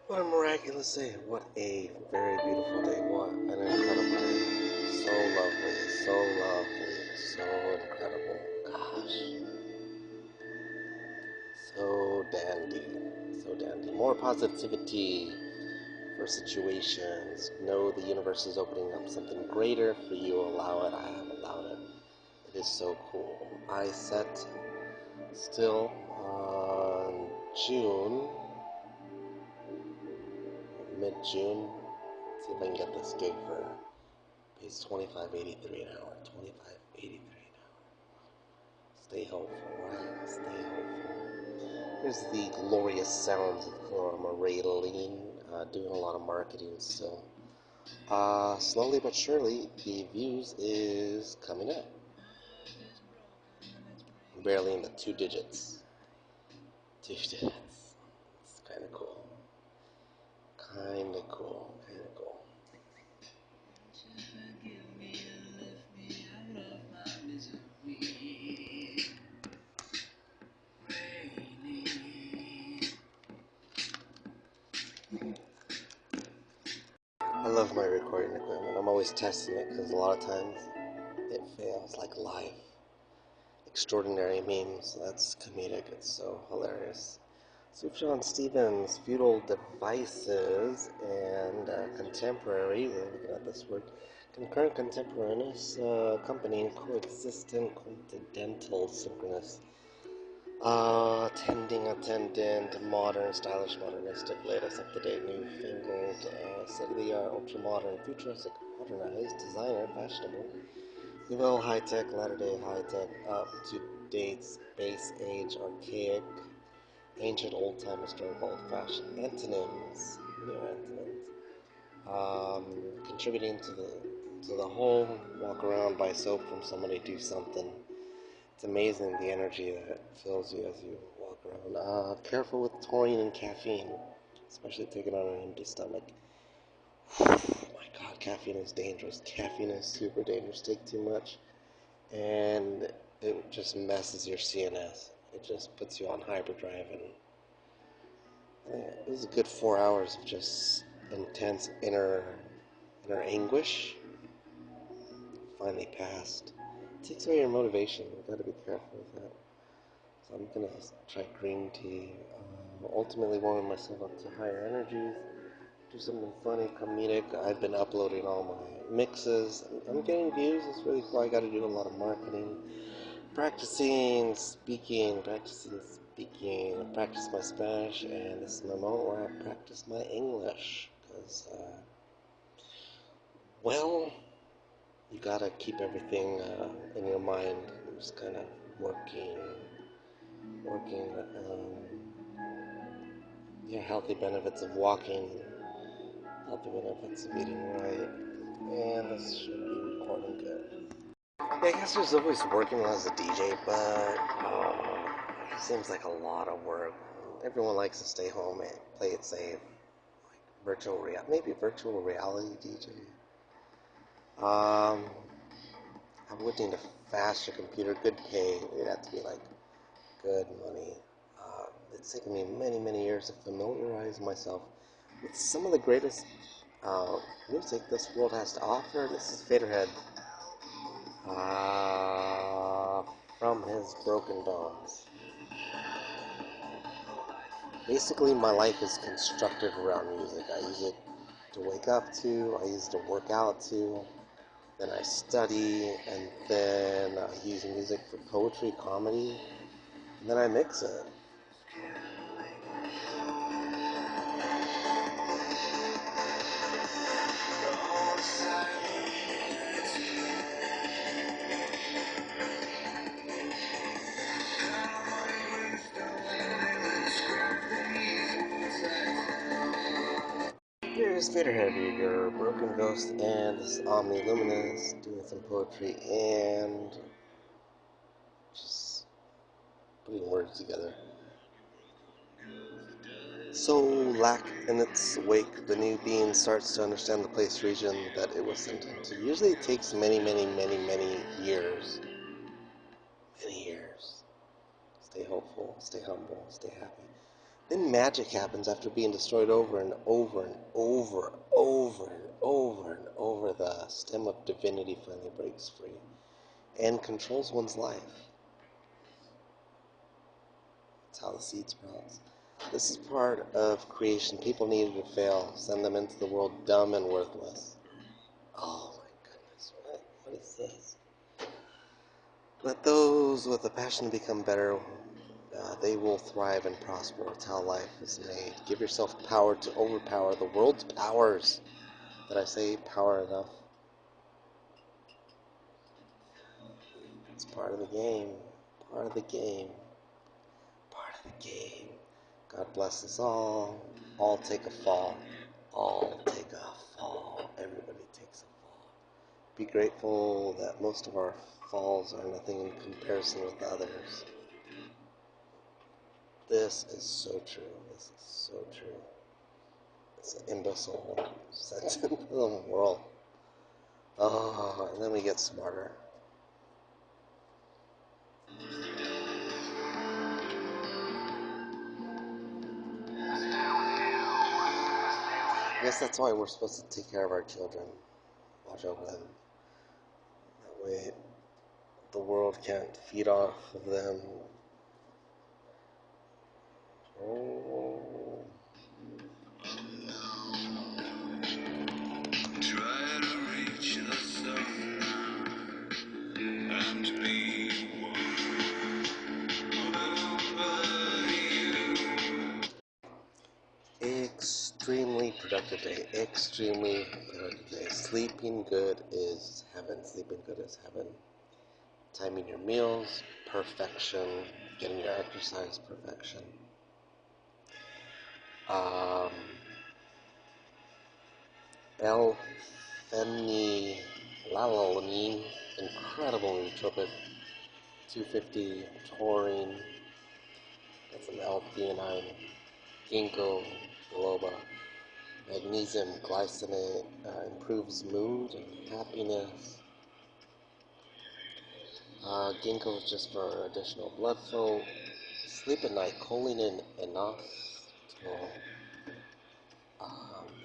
What a miraculous day. What a very beautiful day. What an incredible day. So lovely, so lovely, so incredible. Gosh, so dandy, so dandy. More positivity for situations. Know the universe is opening up something greater for you. Allow it. I have allowed it. It is so cool. I set still on June, mid-June. See if I can get this gig for. Pays $25.83 an hour. $25.83 an hour. Stay hopeful, right? Stay hopeful. Here's the glorious sounds of chloromerylene. Doing a lot of marketing still. Slowly but surely, the views is coming up. Barely in the two digits. Two digits. It's kind of cool. Kind of cool. Kind of cool. I love my recording equipment. I'm always testing it because a lot of times it fails, like live. Extraordinary memes. That's comedic. It's so hilarious. Sufjan Stevens, Feudal Devices, and Contemporary. We're looking at this word. Concurrent contemporaneous, accompanying, coexistent, coincidental, synchronous. Attendant, modern, stylish, modernistic, latest, up-to-date, newfangled, state-of-the-art, ultra-modern, futuristic, modernized, designer, fashionable, nouvelle, high-tech, latter-day high-tech, up-to-date, space age, archaic, ancient, old-time, historical, old-fashioned, antonyms, new antonyms, contributing to the whole, walk around, buy soap from somebody, do something. It's amazing the energy that fills you as you walk around. Careful with taurine and caffeine, especially taking on an empty stomach. Oh my god, caffeine is dangerous. Caffeine is super dangerous. Take too much, and it just messes your CNS. It just puts you on hyperdrive, and it was a good 4 hours of just intense inner anguish. Finally passed. It takes away your motivation. You gotta be careful with that. So I'm gonna try green tea. Ultimately warming myself up to higher energies. Do something funny, comedic. I've been uploading all my mixes. I'm getting views. It's really cool. I gotta do a lot of marketing. Practicing speaking. I practice my Spanish, and this is my moment where I practice my English. Because, well, you gotta keep everything in your mind. Just kind of working, healthy benefits of walking, healthy benefits of eating right, and this should be recording good. Yeah, I guess there's always working as a DJ, but it seems like a lot of work. Everyone likes to stay home and play it safe, like maybe virtual reality DJ. I would need a faster computer, good pay. It'd have to be like good money. It's taken me many, many years to familiarize myself with some of the greatest music this world has to offer. This is Faderhead from his Broken Bones. Basically, my life is constructed around music. I use it to wake up to, I use it to work out to, then I study, and then I use music for poetry, comedy, and then I mix it. Here's Faderhead, your broken ghost, and this is Omni Luminous doing some poetry and just putting words together. So, lack in its wake, the new being starts to understand the place region that it was sent into. Usually it takes many, many, many, many years. Many years. Stay hopeful, stay humble, stay happy. Then magic happens after being destroyed over and over and over, over and over and over. The stem of divinity finally breaks free and controls one's life. That's how the seed sprouts. This is part of creation. People needed to fail. Send them into the world dumb and worthless. Oh my goodness, what is this? Let those with a passion to become better, they will thrive and prosper. It's how life is made. Give yourself power to overpower the world's powers. Did I say power enough? It's part of the game. Part of the game. Part of the game. God bless us all. All take a fall. All take a fall. Everybody takes a fall. Be grateful that most of our falls are nothing in comparison with others. This is so true. This is so true. It's an imbecile sense in the world. Oh, and then we get smarter. I guess that's why we're supposed to take care of our children. Watch over them. That way the world can't feed off of them. Oh. Try to reach the sun and be one over you. Extremely productive day. Extremely productive day. Sleeping good is heaven. Sleeping good is heaven. Timing your meals, perfection. Getting your exercise, perfection. L-phenylalanine, incredible nootropic. 250 taurine. Got some L-theanine. Ginkgo biloba. Magnesium glycinate improves mood and happiness. Ginkgo is just for additional blood flow. Sleep at night, choline and inositol.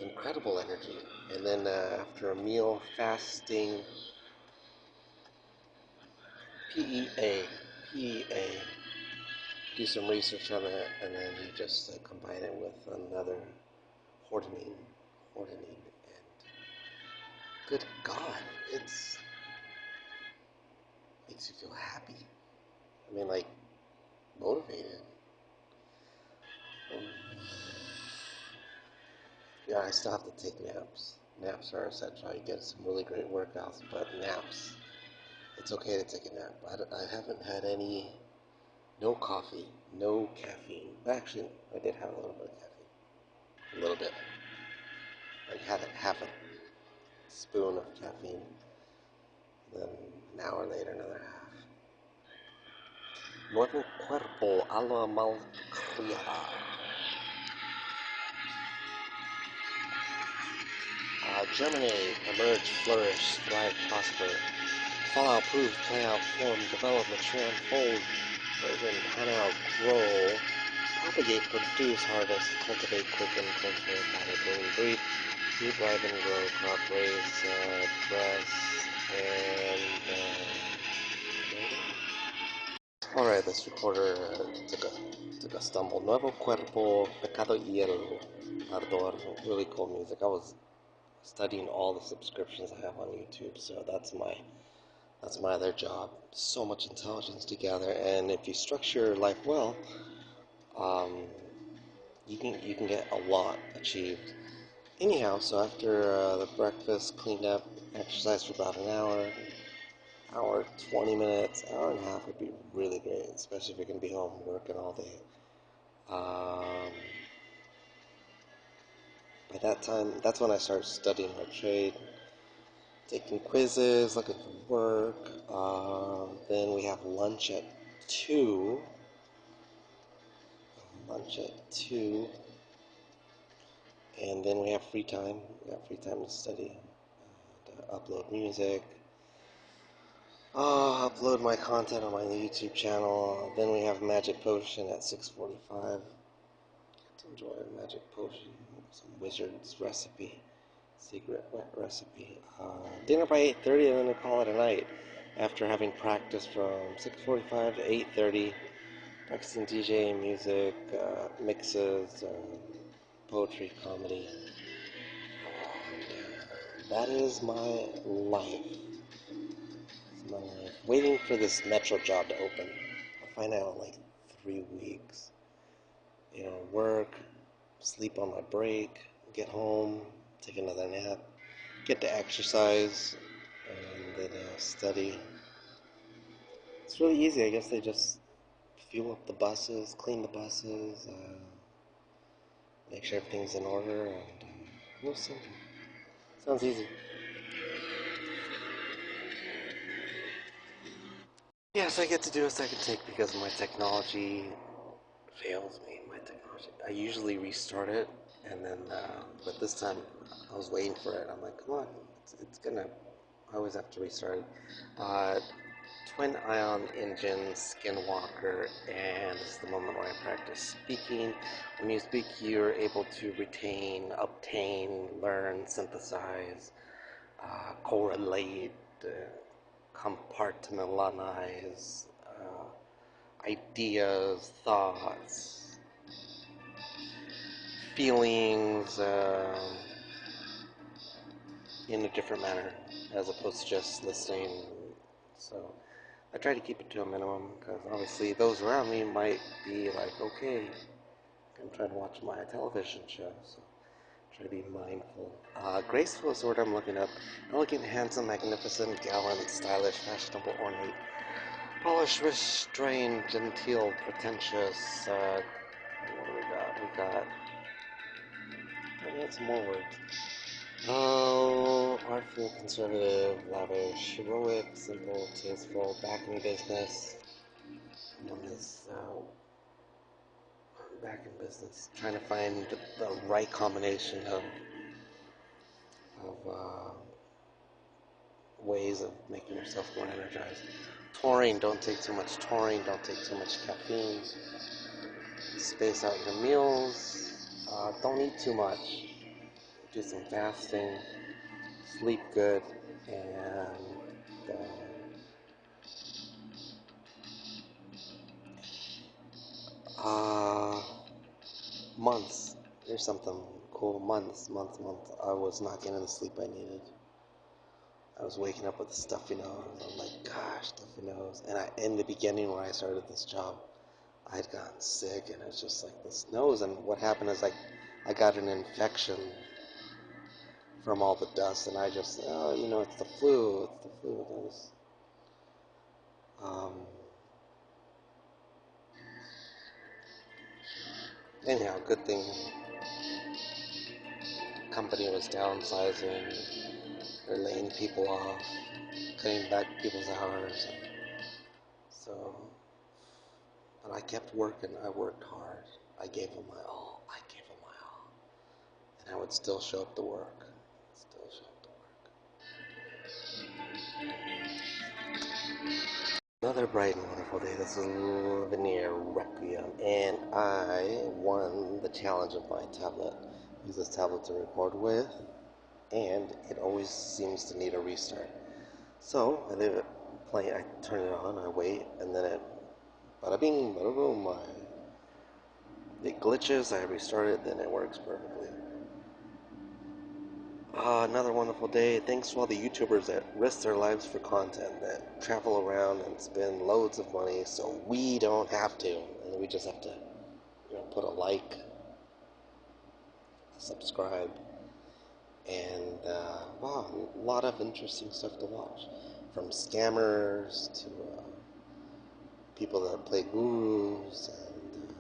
Incredible energy. And then after a meal, fasting, PEA. PEA. Do some research on it, and then you just combine it with another hordenine. And good God, it's makes you feel happy. I mean, like, motivated. Yeah, I still have to take naps. Naps are essential. I get some really great workouts, but naps. It's okay to take a nap. I haven't had any, no coffee, no caffeine. Actually, I did have a little bit of caffeine. A little bit. I had half a spoon of caffeine. Then an hour later, another half. Nuevo cuerpo a la malcriada. Germinate, emerge, flourish, thrive, prosper. Fallout, prove, play out, form, develop, mature, unfold, burden, pan out, grow, propagate, produce, harvest, cultivate, quicken, cultivate, battle, boom, breed, thrive and grow, crop, raise, dress, and alright, this recorder took a stumble. Nuevo cuerpo, pecado y el ardor. Really cool music. I was studying all the subscriptions I have on YouTube, so that's my other job. So much intelligence to gather, and if you structure your life well, you can get a lot achieved. Anyhow, so after the breakfast, cleaned up, exercised for about an hour, 20 minutes, hour and a half would be really great, especially if you're going to be home working all day. By that time, that's when I started studying my trade, taking quizzes, looking for work. Then we have lunch at 2. And then we have free time. We got free time to study, to upload music, upload my content on my YouTube channel. Then we have Magic Potion at 6:45. enjoy a magic potion, some wizard's recipe, secret recipe. Dinner by 8:30, and then I call it a night. After having practiced from 6:45 to 8:30, practicing DJ, music, mixes, poetry, comedy. That is my life. It's my life. Waiting for this metro job to open. I'll find out in like 3 weeks. Work, sleep on my break, get home, take another nap, get to exercise, and then study. It's really easy. I guess they just fuel up the buses, clean the buses, make sure everything's in order, and real simple. Sounds easy. Yes, I get to do a second take because my technology fails me. My technology. I usually restart it, and then, but this time I was waiting for it. I'm like, come on, it's gonna. I always have to restart it. Twin ion engine, skinwalker, and this is the moment where I practice speaking. When you speak, you're able to retain, obtain, learn, synthesize, correlate, compartmentalize ideas, thoughts, feelings in a different manner as opposed to just listening. So I try to keep it to a minimum because obviously those around me might be like, okay, I'm trying to watch my television show, so try to be mindful. Graceful is the word I'm looking up. Elegant, handsome, magnificent, gallant, stylish, fashionable, ornate, polished, restrained, genteel, pretentious. What do we got? We got some more words. Oh, artful, conservative, lavish, heroic, simple, tasteful, back in business. One is back in business, trying to find the right combination of ways of making yourself more energized. Taurine, don't take too much taurine, don't take too much caffeine. Space out your meals. Don't eat too much. Do some fasting. Sleep good, and uh, months. Here's something cool. Months. I was not getting the sleep I needed. I was waking up with a stuffy nose. I'm like, gosh, stuffy nose. And in the beginning when I started this job, I'd gotten sick, and it's just like this nose. And what happened is I got an infection from all the dust, and I just, it's the flu. It's the flu. That was, um, anyhow, good thing company was downsizing. They're laying people off, cutting back people's hours. So, but I kept working. I worked hard. I gave them my all. And I would still show up to work. Another bright and wonderful day. This is Linear Requiem, and I won the challenge of my tablet. I use this tablet to record with, and it always seems to need a restart. So I leave it playing. I turn it on. I wait, and then bada bing, bada boom. It glitches. I restart it, then it works perfectly. Another wonderful day. Thanks to all the YouTubers that risk their lives for content, that travel around and spend loads of money so we don't have to. And we just have to, put a like, subscribe, and wow, a lot of interesting stuff to watch. From scammers to people that play gurus and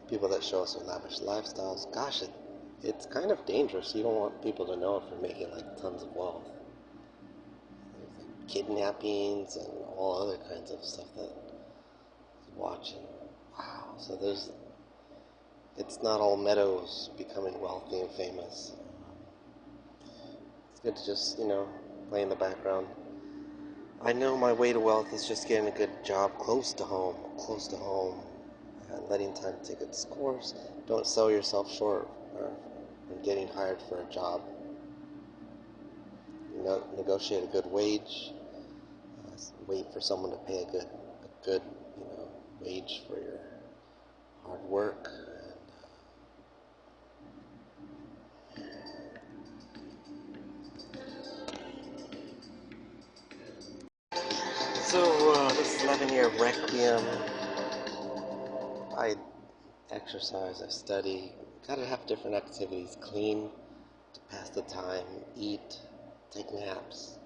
people that show us their lavish lifestyles. Gosh, it's kind of dangerous. You don't want people to know if you're making like tons of wealth. Kidnappings and all other kinds of stuff that is watching. Wow. So it's not all meadows becoming wealthy and famous. It's good to just, play in the background. I know my way to wealth is just getting a good job close to home, and letting time take its course. Don't sell yourself short when getting hired for a job. Negotiate a good wage. Wait for someone to pay a good, wage for your hard work. So this 11-year requiem, I exercise, I study, gotta have different activities, clean to pass the time, eat, take naps,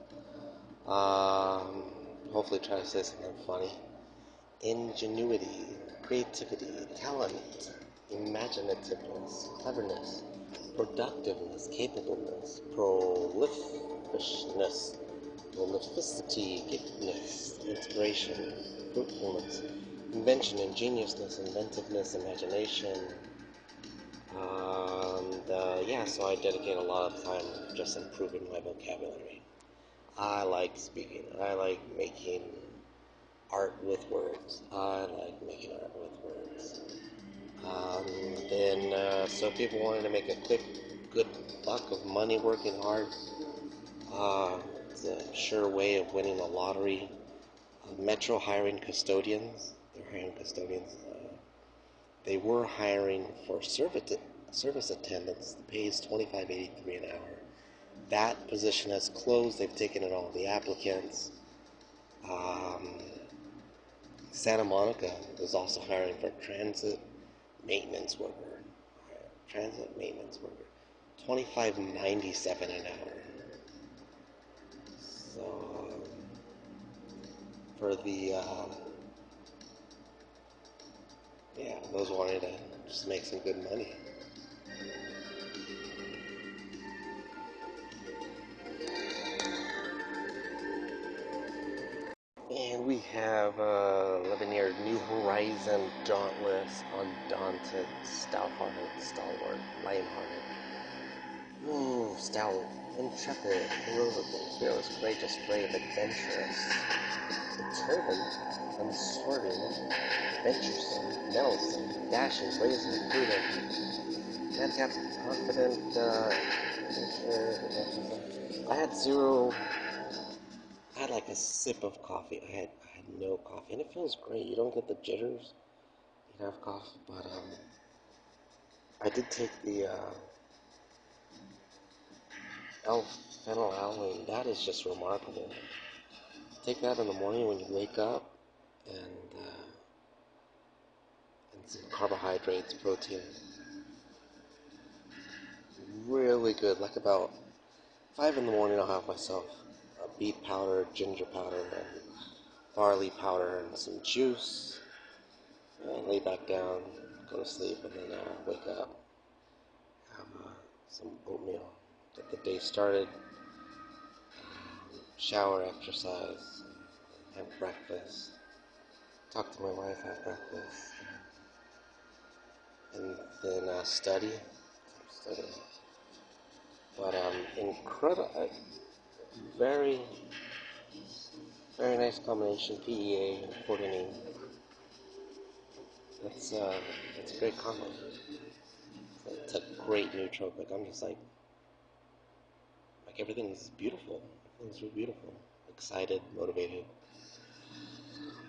hopefully try to say something funny. Ingenuity, creativity, talent, imaginativeness, cleverness, productiveness, capableness, prolificness, prolificity, giftedness, inspiration, fruitfulness, invention, ingeniousness, inventiveness, imagination. So I dedicate a lot of time just improving my vocabulary. I like speaking. I like making art with words. I like making art with words. So people wanted to make a quick, good buck of money working hard. It's a sure way of winning the lottery. Metro hiring custodians. They're hiring custodians. They were hiring for service attendants. The pay is $25.83 an hour. That position has closed. They've taken in all the applicants. Santa Monica is also hiring for transit maintenance worker. Transit maintenance worker. $25.97 an hour. So for the those wanting to just make some good money. And we have 11-year New Horizon, dauntless, undaunted, stout-hearted, stalwart, lion-hearted. Stout, intrepid, heroical, fearless, courageous, brave, adventurous, determined, unswerving, venturesome, meddlesome, dashing, brazen, prudent, madcap, confident, I had zero. I had like a sip of coffee. I had no coffee, and it feels great. You don't get the jitters. You have coffee, but I did take the L-phenylalanine. That is just remarkable. Take that in the morning when you wake up, and some carbohydrates, protein. Really good. Like about 5 in the morning, I'll have myself a beet powder, ginger powder, and barley powder, and some juice. And lay back down, go to sleep, and then wake up, have some oatmeal, get the day started, shower, exercise, have breakfast, talk to my wife, have breakfast, and then study. But incredible, very, very nice combination, PEA and coordinating. That's a great combo. It's a great nootropic. I'm just like everything's beautiful. Everything's really beautiful. Excited, motivated.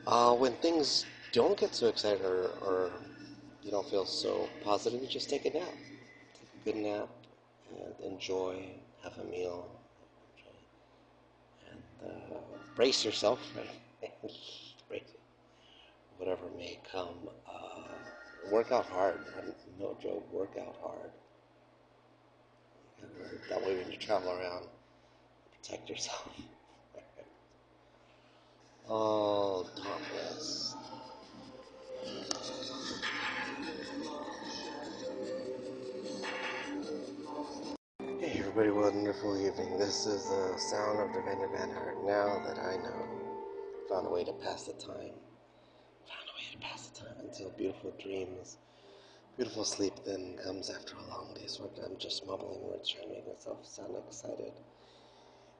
When things don't get so excited or you don't feel so positive, you just take a nap. Take a good nap and enjoy, have a meal, and brace yourself, right? Brace it. Whatever may come. Work out hard. No joke, work out hard. That way when you travel around, protect yourself. Oh, topless. Hey everybody, wonderful evening. This is the sound of the Vander Van Hart. Now that I know, found a way to pass the time. Found a way to pass the time until beautiful dreams, beautiful sleep then comes after a long day's work. I'm just mumbling words trying to make myself sound excited.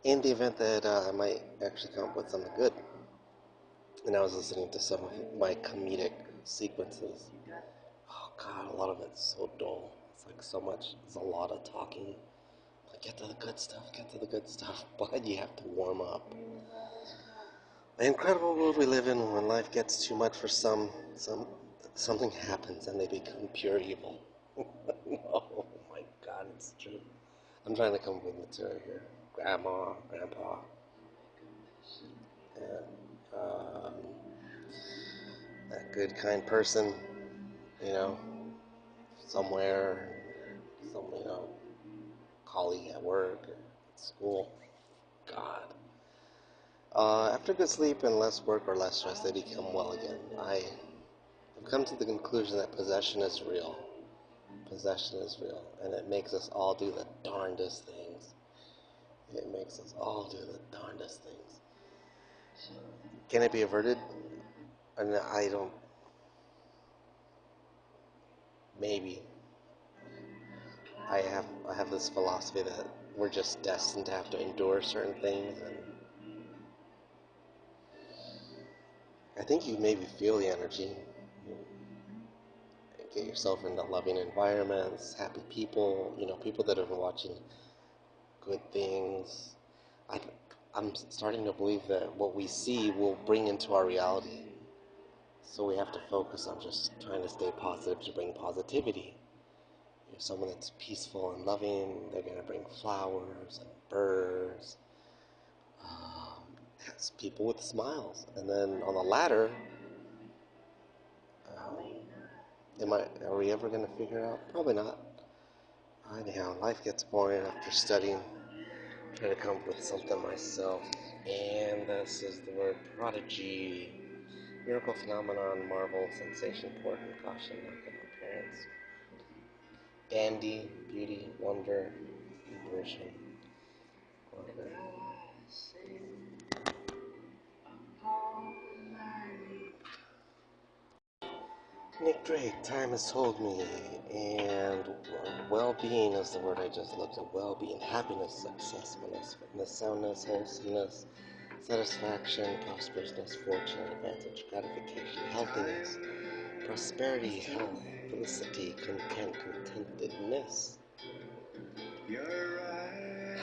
In the event that I might actually come up with something good. And I was listening to some of my comedic sequences. Oh God, a lot of it's so dull. It's like so much. It's a lot of talking. Like, get to the good stuff. Get to the good stuff. But you have to warm up. The incredible world we live in, when life gets too much for something happens and they become pure evil. Oh my God, it's true. I'm trying to come up with material here. Grandma, grandpa, and that good, kind person, you know, somewhere, colleague at work, at school. God. After good sleep and less work or less stress, they become well again. I've come to the conclusion that possession is real. Possession is real, and it makes us all do the darndest things. It makes us all do the darndest things. Can it be averted? And I don't. Maybe. I have this philosophy that we're just destined to have to endure certain things, and I think you maybe feel the energy. Get yourself into loving environments, happy people, people that are watching good things. I, I'm starting to believe that what we see will bring into our reality. So we have to focus on just trying to stay positive to bring positivity. Someone that's peaceful and loving, they're going to bring flowers and birds. It's people with smiles. And then on the ladder, are we ever going to figure out? Probably not. Anyhow, life gets boring after studying. Trying to come up with something myself. And this is the word prodigy. Miracle phenomenon, marvel, sensation, important, caution, lack of appearance. Dandy, beauty, wonder, impression, wonder. Nick Drake, time has told me, and well-being is the word I just looked at. Well-being, happiness, successfulness, fitness, soundness, wholesomeness, satisfaction, prosperousness, fortune, advantage, gratification, healthiness, prosperity, health, felicity, content, contentedness,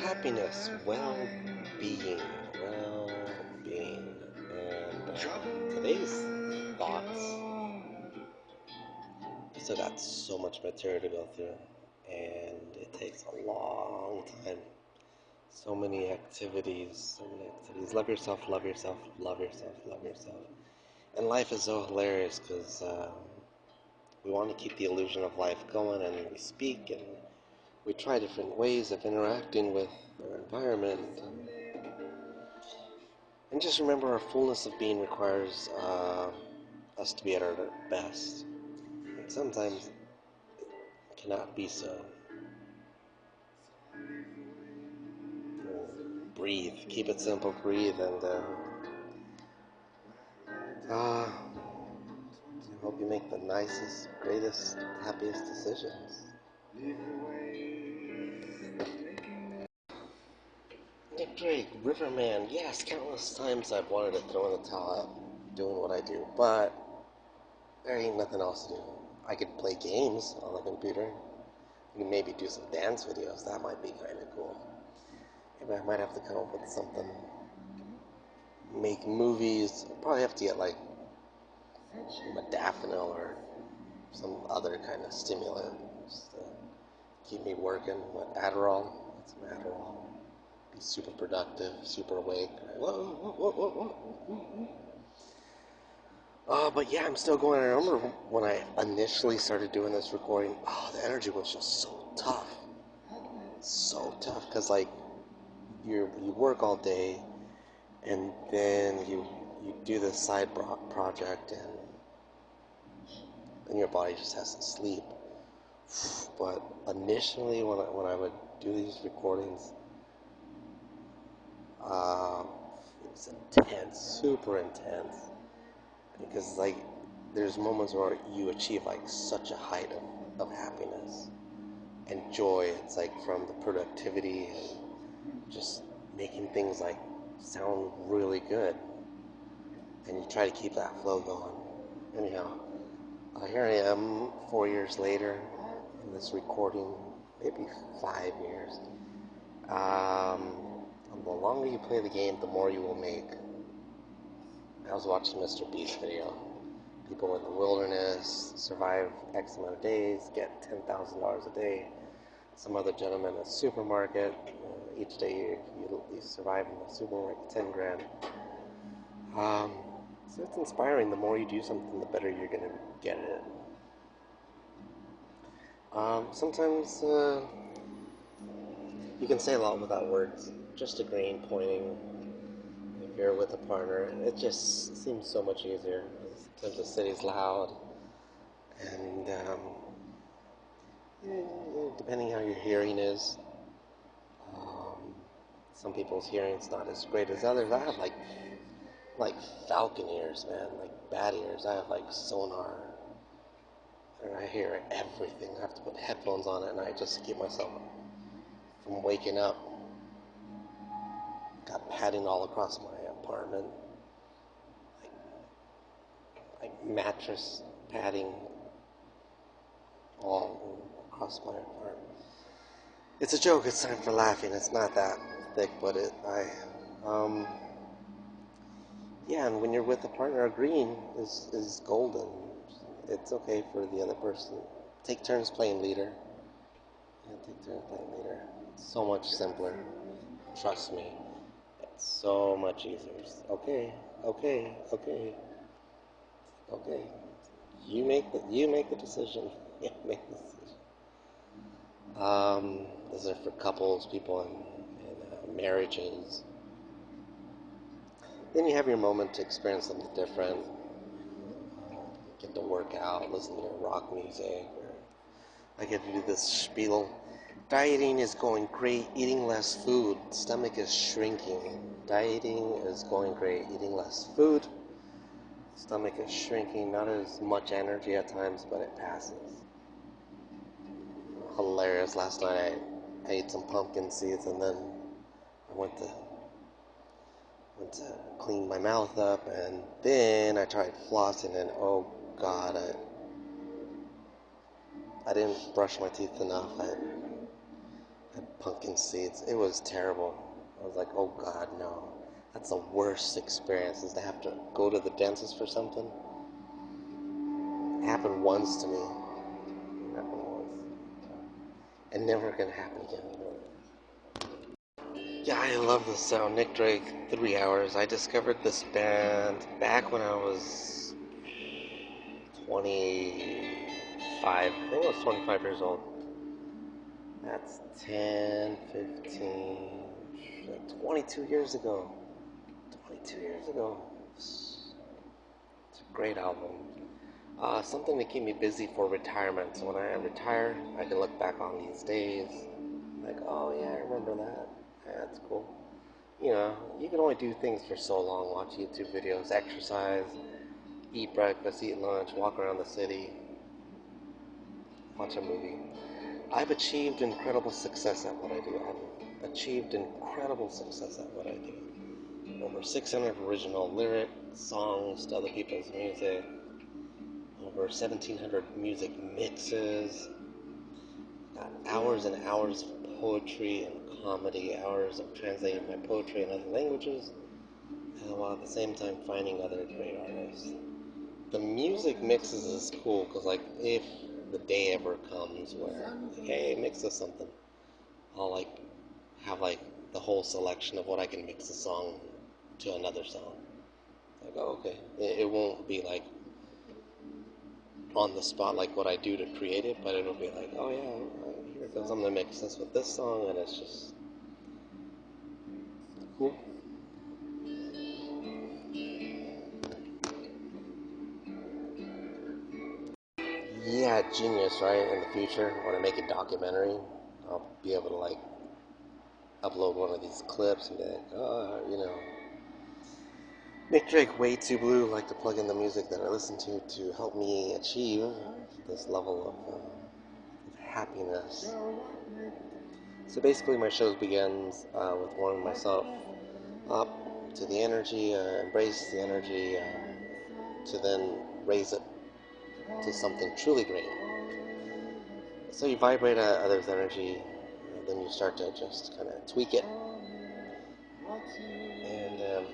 happiness, well-being, well-being, and today's thoughts. I still got so much material to go through, and it takes a long time. So many activities, so many activities. Love yourself, love yourself, love yourself, love yourself. And life is so hilarious because we want to keep the illusion of life going, and we speak and we try different ways of interacting with our environment. And just remember, our fullness of being requires us to be at our best. And sometimes it cannot be so. Breathe. Keep it simple. Breathe, and I hope you make the nicest, greatest, happiest decisions. Nick Drake, Riverman. Yes, countless times I've wanted to throw in the towel out doing what I do, but there ain't nothing else to do. I could play games on the computer. You can maybe do some dance videos. That might be kind of cool. Maybe I might have to come up with something. Make movies. I'll probably have to get like modafinil or some other kind of stimulant just to keep me working. With Adderall. Get some Adderall. Be super productive, super awake. Whoa. But yeah, I'm still going. I remember when I initially started doing this recording, the energy was just so tough. So tough, because like, you work all day, and then you do this side project, and your body just has to sleep. But initially, when I would do these recordings, it was intense, super intense, because like, there's moments where you achieve like such a height of happiness and joy. It's like from the productivity and just making things like sound really good, and you try to keep that flow going. Anyhow, Here I am 4 years later in this recording, maybe 5 years. The longer you play the game, the more you will make. I was watching Mr. Beast's video. People in the wilderness survive X amount of days, get $10,000 a day. Some other gentleman in a supermarket, each day you survive in the supermarket, 10 grand. So it's inspiring. The more you do something, the better you're going to get at it. Sometimes you can say a lot without words. Just agreeing, pointing. If you're with a partner, it just seems so much easier. Sometimes the city's loud, and depending how your hearing is, some people's hearing's not as great as others. I have like falcon ears, man, like bat ears. I have like sonar, and I hear everything. I have to put headphones on it, and I just keep myself from waking up. Got padding all across my apartment, like mattress padding all across my apartment. It's a joke. It's time for laughing. It's not that thick, but yeah. And when you're with a partner, agreeing is golden. It's okay for the other person. Take turns playing leader. Yeah, take turns playing leader. It's so much simpler. Trust me. It's so much easier. Okay. You make the decision. You make the decision. These are for couples, people in marriages. Then you have your moment to experience something different. Get to work out, listen to rock music. I get to do this spiel. Dieting is going great, eating less food. Stomach is shrinking. Dieting is going great, eating less food. Stomach is shrinking, not as much energy at times, but it passes. Hilarious. Last night I ate some pumpkin seeds, and then I went to clean my mouth up, and then I tried flossing, and oh god, I didn't brush my teeth enough. I had pumpkin seeds. It was terrible. I was like, oh god, no. That's the worst experience, is to have to go to the dentist for something. It happened once to me. It happened once. And never gonna happen again. Yeah, I love the sound. Nick Drake, 3 hours. I discovered this band back when I was 25. I think I was 25 years old. That's 10, 15, 22 years ago. 22 years ago. It's a great album. Something to keep me busy for retirement. So when I retire, I can look back on these days. Like, oh yeah, I remember that. Yeah, that's cool. You know, you can only do things for so long. Watch YouTube videos, exercise, eat breakfast, eat lunch, walk around the city, watch a movie. I've achieved incredible success at what I do. I've achieved incredible success at what I do. Over 600 original lyric songs to other people's music. Over 1,700 music mixes. Got hours and hours of poetry and comedy, hours of translating my poetry in other languages, and while at the same time finding other great artists. The music mixes is cool, because like, if the day ever comes where, hey, mix us something, I'll like have like the whole selection of what I can mix a song to another song. Like, oh, okay. It won't be like on the spot like what I do to create it, but it'll be like, oh yeah, here it goes, I'm gonna mix this with this song, and it's just cool. Yeah, genius, right? In the future, when I make a documentary, I'll be able to like upload one of these clips and be like, oh, you know, Nick Drake, way too blue, like to plug in the music that I listen to help me achieve this level of happiness. So basically, my show begins with warming myself up to the energy, embrace the energy, to then raise it to something truly great. So you vibrate others' energy, and then you start to just kind of tweak it, and that's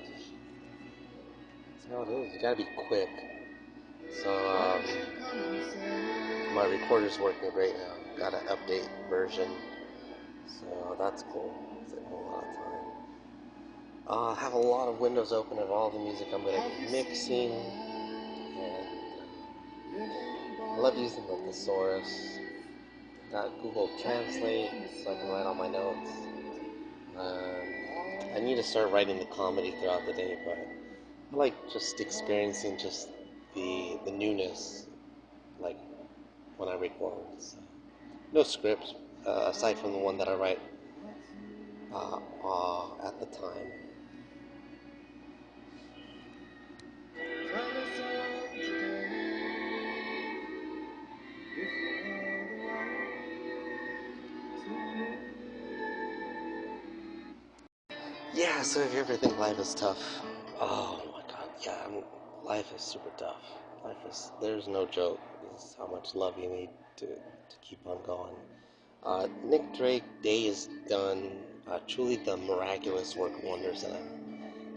how it is. You gotta be quick. So my recorder's working great now. Got an update version, so that's cool. Saving a lot of time. I have a lot of windows open of all the music I'm gonna be mixing, and I love using the thesaurus. Got Google Translate so I can write all my notes. I need to start writing the comedy throughout the day, but I like just experiencing just the newness, like when I record. So, no scripts aside from the one that I write at the time. Yeah, so if you ever think life is tough, oh my god, yeah, life is super tough. There's no joke. This is how much love you need to keep on going. Nick Drake, Day is Done, truly the miraculous work of wonders in him.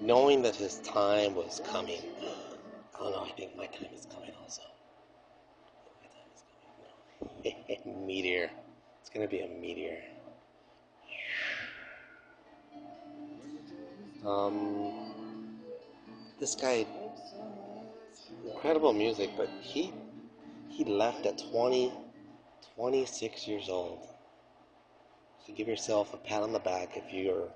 Knowing that his time was coming. I don't know, I think my time is coming also. My time is coming. No. Meteor. It's gonna be a meteor. This guy, incredible music, but he left at 26 years old. So give yourself a pat on the back if you're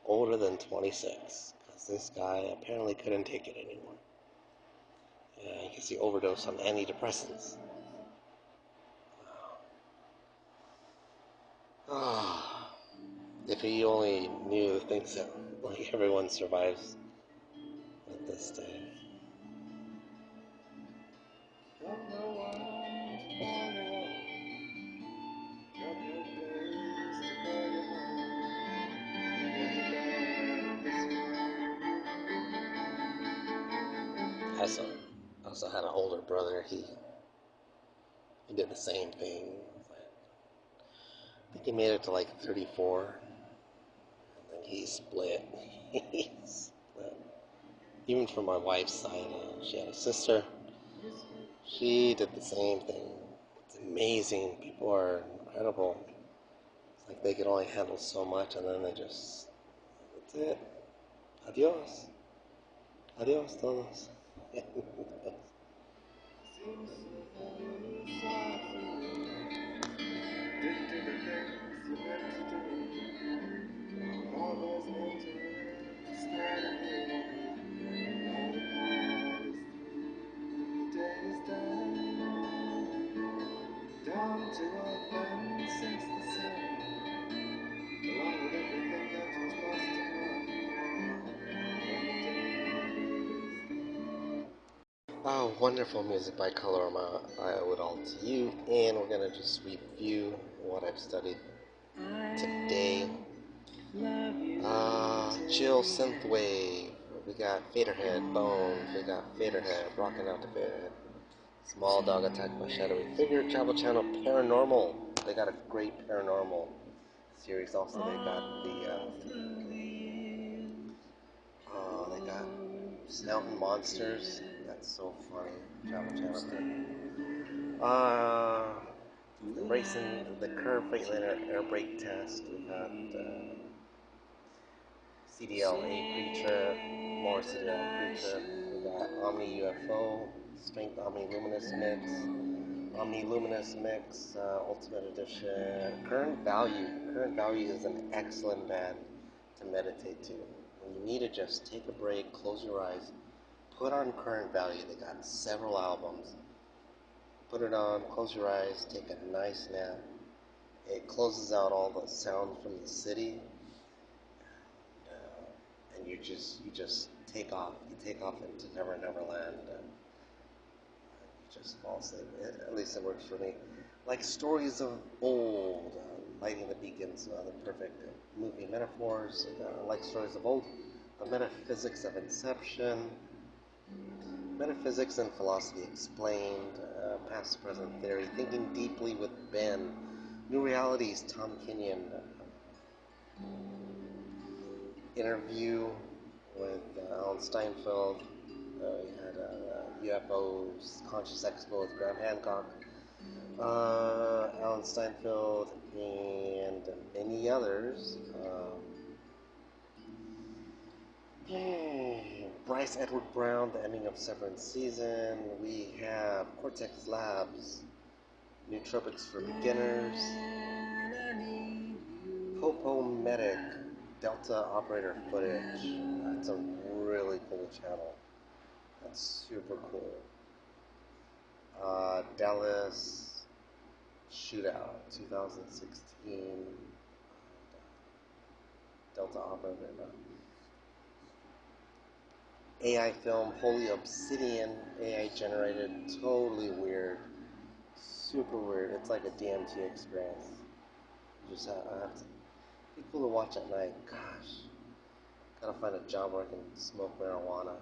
older than 26, because this guy apparently couldn't take it anymore. I guess he overdosed on antidepressants. Ah, if he only knew the things that like everyone survives at this stage. I also had an older brother. He did the same thing. I think he made it to like 34, and then he split. He split. Even from my wife's side, she had a sister. She did the same thing. It's amazing. People are incredible. It's like they can only handle so much, and then that's it. Adios. Adios todos. Oh, wonderful music by Colorama. I owe it all to you, and we're gonna just review what I've studied today. Chill synthwave. We got Faderhead, Bones. We got Faderhead, rocking out to Faderhead. Small Dog Attacked by Shadowy Figure. Travel Channel Paranormal. They got a great paranormal series. Also, they got Mountain Monsters. That's so funny. Travel Channel. Racing the Curve Freightliner Air Brake Test. We got CDLA Pre-Trip, more CDL Pre-Trip. We got Omni UFO, Strength Omni Luminous Mix, Omni Luminous Mix, Ultimate Edition. Current Value. Current Value is an excellent band to meditate to. When you need to just take a break, close your eyes, put on Current Value. They got several albums. Put it on, close your eyes, take a nice nap. It closes out all the sound from the city, and you just take off. You take off into Never Never Land, and you just fall asleep. At least it works for me. Like stories of old, lighting the beacons, the perfect movie metaphors. Like stories of old, the metaphysics of inception. Metaphysics and philosophy explained, past present theory, thinking deeply with Ben, new realities, Tom Kenyon, interview with Alan Steinfeld. We had UFOs, Conscious Expo with Graham Hancock, Alan Steinfeld, and many others. Bryce Edward Brown, the ending of Severance season. We have Cortex Labs, Nootropics for Beginners, Popo Medic, Delta Operator footage. That's a really cool channel. That's super cool. Dallas Shootout 2016. Delta Operator. AI film, Holy Obsidian, AI generated, totally weird. Super weird. It's like a DMT experience. You just have to be cool to watch at night. Gosh. Gotta find a job where I can smoke marijuana.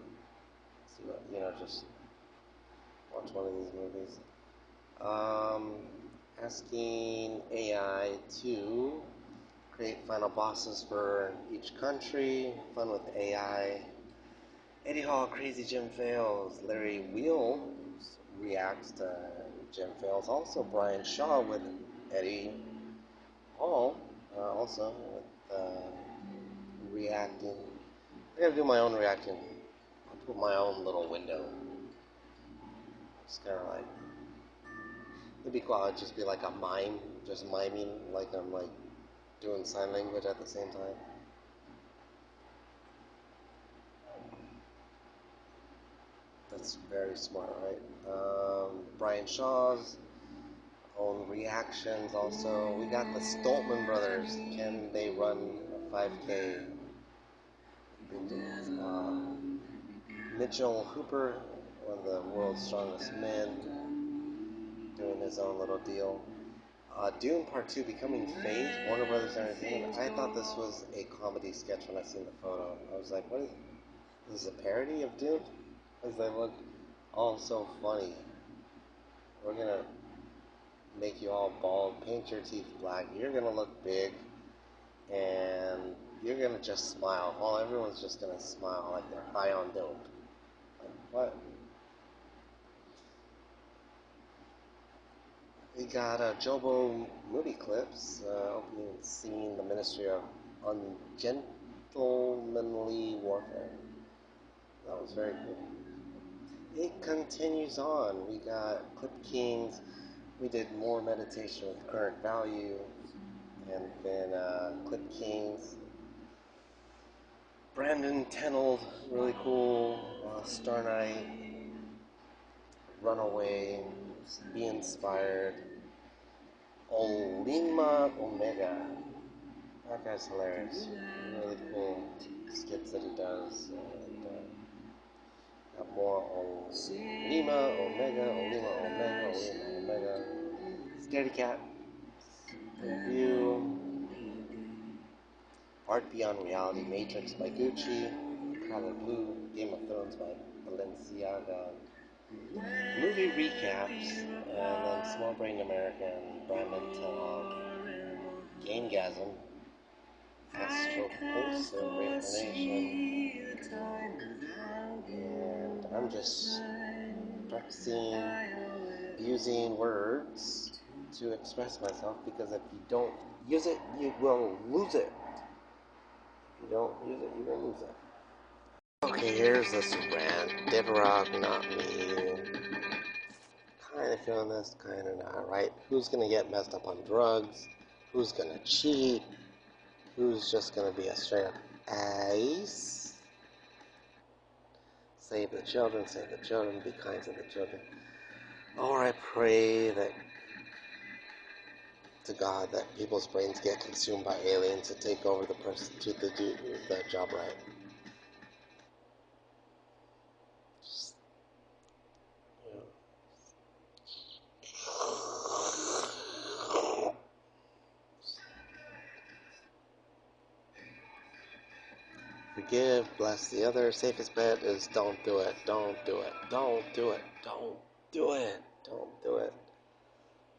See what, just watch one of these movies. Asking AI to create final bosses for each country. Fun with AI. Eddie Hall, Crazy Jim Fails. Larry Wheels reacts to Jim Fails. Also Brian Shaw with Eddie Hall. Also with reacting. I gotta do my own reacting. I'll put my own little window. It's kind of like, it'd be cool. I'd just be like a mime, just miming, like I'm like doing sign language at the same time. That's very smart, right? Brian Shaw's own reactions also. We got the Stoltman brothers. Can they run a 5K? Mitchell Hooper, one of the world's strongest men, doing his own little deal. Dune Part 2, Becoming Fate, Warner Brothers Entertainment. I thought this was a comedy sketch when I seen the photo. I was like, what is this? Is a parody of Dune? Because they look all so funny. We're gonna make you all bald, paint your teeth black, you're gonna look big, and you're gonna just smile. Well, everyone's just gonna smile like they're high on dope. Like, what? We got Jobo movie clips, opening scene, the Ministry of Ungentlemanly Warfare. That was very cool. It continues on. We got Clip Kings. We did more meditation with current value, and then Clip Kings. Brandon Tenold, really cool. Star Knight, Runaway, Be Inspired. Olima Omega. That guy's hilarious. Really cool skits that he does. And got more Olima Omega, Olima Omega, Olima Omega. Scaredy Cat review. Art Beyond Reality, Matrix by Gucci. Color Blue, Game of Thrones by Balenciaga. Movie recaps, and then Small Brain American, Brandon Tenold, Gamegasm, Astropulsar Reincarnation, and I'm just practicing using words to express myself, because if you don't use it, you will lose it. If you don't use it, you will lose it. Okay, here's this rant. Deborah, not me. Kind of feeling this, kind of not, right? Who's gonna get messed up on drugs? Who's gonna cheat? Who's just gonna be a straight up ace? Save the children, be kind to the children. Or I pray that to God that people's brains get consumed by aliens to take over the person to do the job right. Just, you know. Forgive, bless the other. Safest bet is don't do it. Don't do it. Don't do it. Don't do it. Don't do it.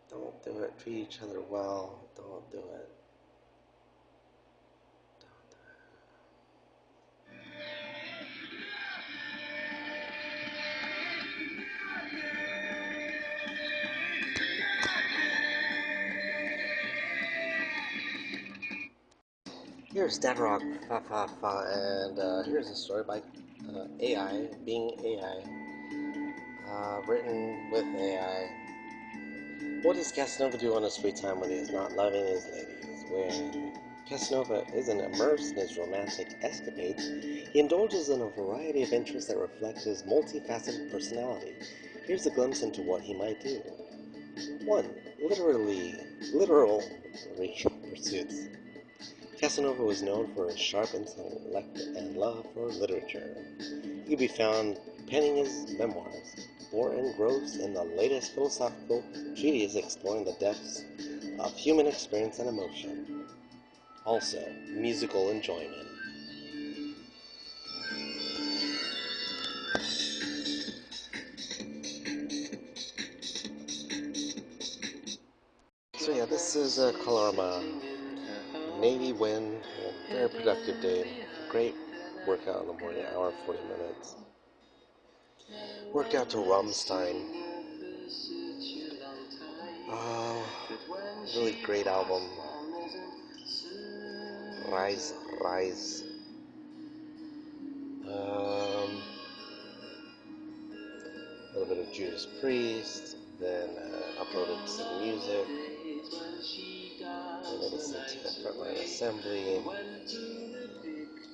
Don't do it. Treat each other well. Don't do it. Here's Dead Rock, fa fa fa, and here's a story by AI, being AI, written with AI. What does Casanova do on his free time when he is not loving his ladies? When Casanova isn't immersed in his romantic escapades, he indulges in a variety of interests that reflect his multifaceted personality. Here's a glimpse into what he might do. 1. Literal pursuits. Casanova was known for his sharp intellect and love for literature. He could be found penning his memoirs, or engrossed in the latest philosophical treatise exploring the depths of human experience and emotion. Also, musical enjoyment. So yeah, this is Colorama. Navy wind, a very productive day. Great workout in the morning, hour 40 minutes. Workout to Rammstein. Uh, really great album. Rise, Rise. A little bit of Judas Priest, then uploaded some music, then I listened to the Frontline Assembly,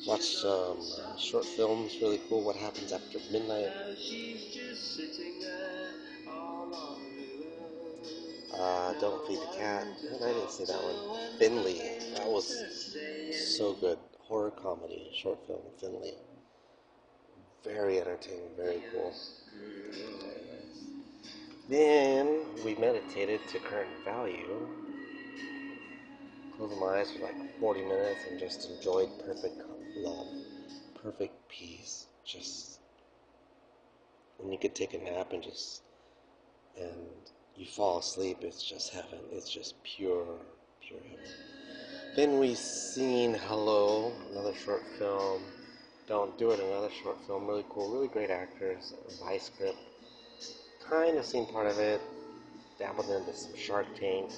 watched some short films, really cool, What Happens After Midnight, Don't Feed the Cat, and I didn't see that one, Finley, that was so good, horror comedy, short film, Finley, very entertaining, very cool. Then we meditated to current value. Closed my eyes for like 40 minutes and just enjoyed perfect love, perfect peace. Just when you could take a nap and you fall asleep, it's just heaven. It's just pure, pure heaven. Then we seen Hello, another short film. Don't Do It, another short film. Really cool, really great actors. Vice script. Kind of seen part of it. Dabbled into some Shark Tank.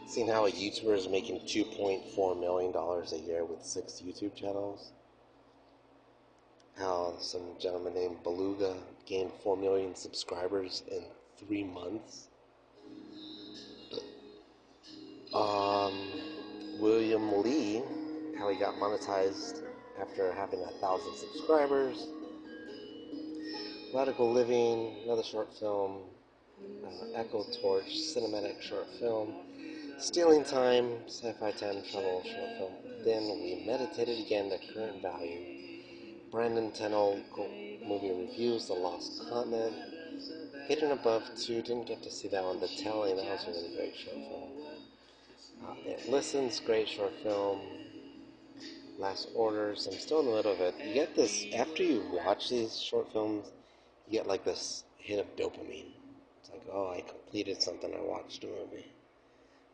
Seen how a YouTuber is making $2.4 million a year with 6 YouTube channels. How some gentleman named Beluga gained 4 million subscribers in 3 months. Um, William Lee, how he got monetized after having 1,000 subscribers. Radical Living, another short film. Echo Torch, cinematic short film. Stealing Time, sci-fi time travel short film. Then we meditated again to current value. Brandon Tennell movie reviews, The Lost Continent. Hidden Above 2, didn't get to see that one. The Telling, that was a really great short film. It Listens, great short film. Last Orders, I'm still in the middle of it. You get this, after you watch these short films, you get like this hit of dopamine. It's like, oh, I completed something, I watched a movie.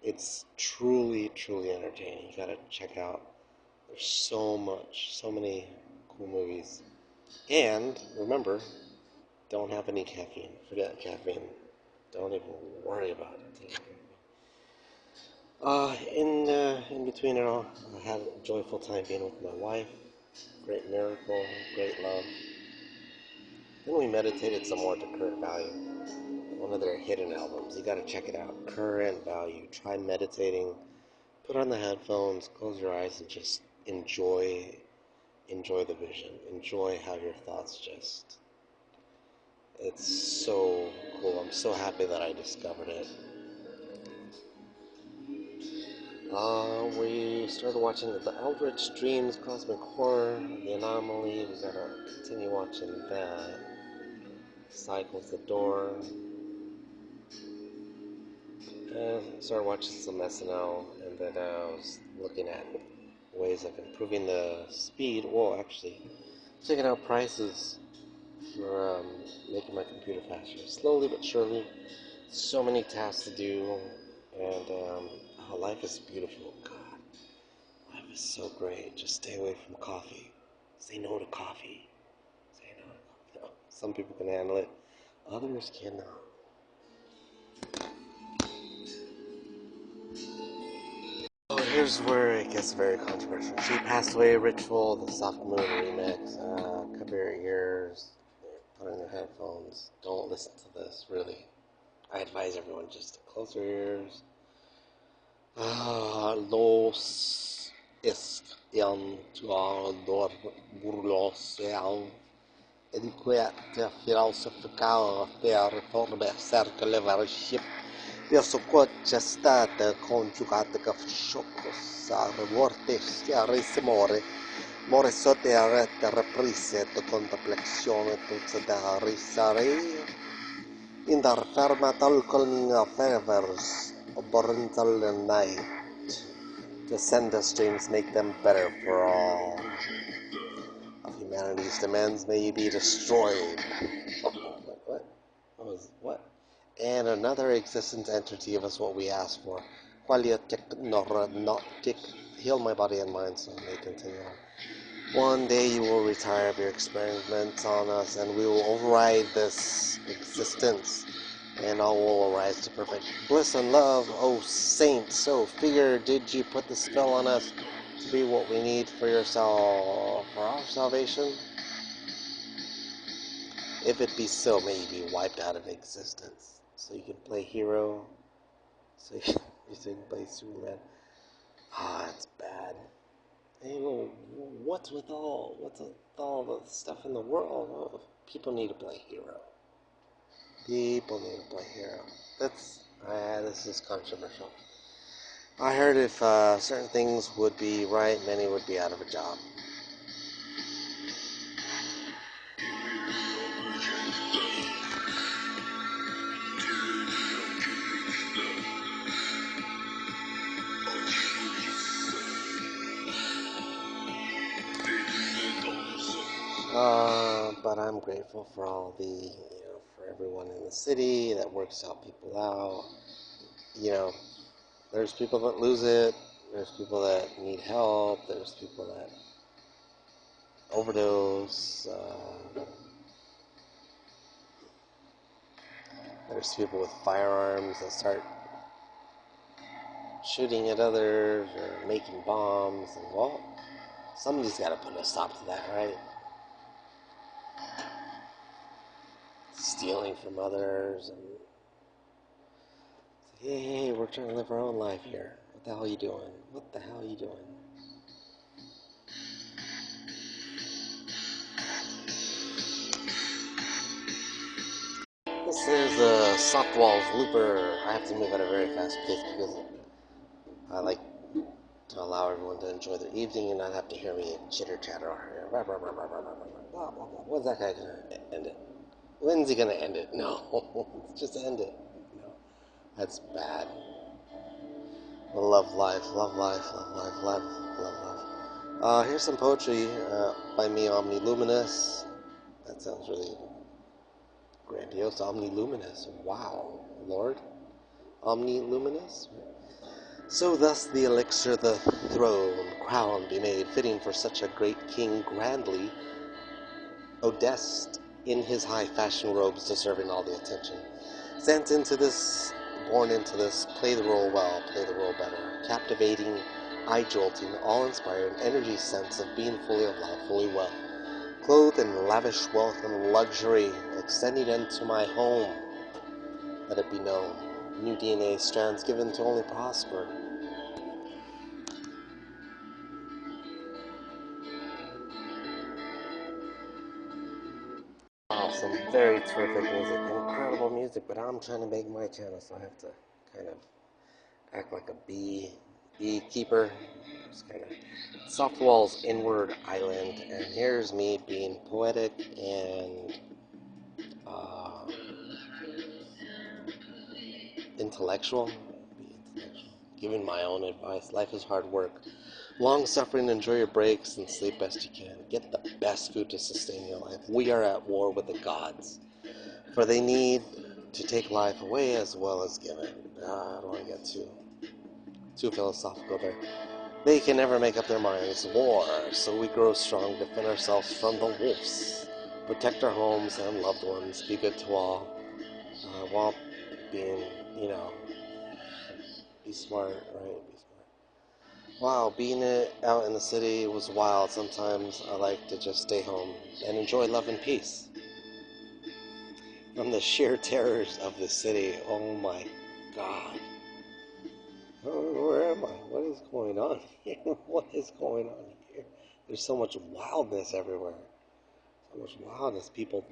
It's truly, truly entertaining. You gotta check out. There's so many cool movies. And remember, don't have any caffeine. Forget caffeine. Don't even worry about it. In between it all, I had a joyful time being with my wife. Great miracle, great love. Then we meditated some more to Current Value, one of their hidden albums. You gotta check it out. Current Value. Try meditating. Put on the headphones, close your eyes, and just enjoy the vision. Enjoy how your thoughts just. It's so cool. I'm so happy that I discovered it. We started watching the Eldritch Dreams, Cosmic Horror, The Anomaly. We gotta continue watching that. Cycles the Door. Started watching some SNL, and then I was looking at ways of improving the speed. Well, actually, checking out prices for making my computer faster. Slowly but surely. So many tasks to do, and life is beautiful. God, life is so great. Just stay away from coffee. Say no to coffee. Say no to coffee. No, some people can handle it, others cannot. Oh, here's where it gets very controversial. She passed away, Ritual, the Soft Moon remix. Cover your ears, put on your headphones. Don't listen to this, really. I advise everyone just to close their ears. Los esquiantador burloseal educate filosofar per forme cerca leadership verso quote state congiugate che sciocco morte risimore more sotte rete reprise de contemplazione tutta da risare in der ferma talcolming favors oborental night to send the streams make them better for all of humanity's demands may be destroyed. What? What? And another existence entity of us what we ask for. Qualiotic nornotic heal my body and mind so I may continue on. One day you will retire of your experiments on us and we will override this existence and all will arise to perfect bliss and love. Oh saint, so figure did you put the spell on us to be what we need for for our salvation? If it be so, may you be wiped out of existence. So you can play hero. So you can play Superman. It's bad. Hey, well, what's with all the stuff in the world? Well, people need to play hero. People need to play hero. This is controversial. I heard if certain things would be right, many would be out of a job. But I'm grateful for all for everyone in the city that works to help people out. There's people that lose it. There's people that need help. There's people that overdose. There's people with firearms that start shooting at others or making bombs. And, well, somebody's got to put a stop to that, right? Stealing from others. And hey, we're trying to live our own life here. What the hell are you doing? What the hell are you doing? This is a Soft Walls Looper. I have to move at a very fast pace because I like to allow everyone to enjoy their evening and not have to hear me chitter chatter. When's that guy gonna end it? When's he gonna end it? No, just end it. No, that's bad. Love life, love life, love life, love life. Here's some poetry by me, Omni Luminous. That sounds really grandiose. Omni Luminous. Wow, Lord. Omni Luminous. So thus the elixir, the throne, crown be made, fitting for such a great king grandly, odest in his high fashion robes, deserving all the attention. Sent into this, born into this, play the role well, play the role better, captivating, eye-jolting, all-inspiring, energy sense of being fully alive, fully well, clothed in lavish wealth and luxury, extending into my home, let it be known, new DNA strands given to only prosper. Wow, some very terrific music, incredible music, but I'm trying to make my channel, so I have to kind of act like a beekeeper. Just kind of soft walls inward island, and here's me being poetic and uh, intellectual, giving my own advice. Life is hard work. Long suffering, enjoy your breaks, and sleep best you can. Get the best food to sustain your life. We are at war with the gods, for they need to take life away as well as give it. I don't want to get too philosophical there. They can never make up their minds. War, so we grow strong, defend ourselves from the wolves, protect our homes and loved ones, be good to all, while being, you know, be smart, right? Be smart. Wow, being out in the city was wild. Sometimes I like to just stay home and enjoy love and peace. From the sheer terrors of the city, oh my god. Where am I? What is going on here? What is going on here? There's so much wildness everywhere. So much wildness. People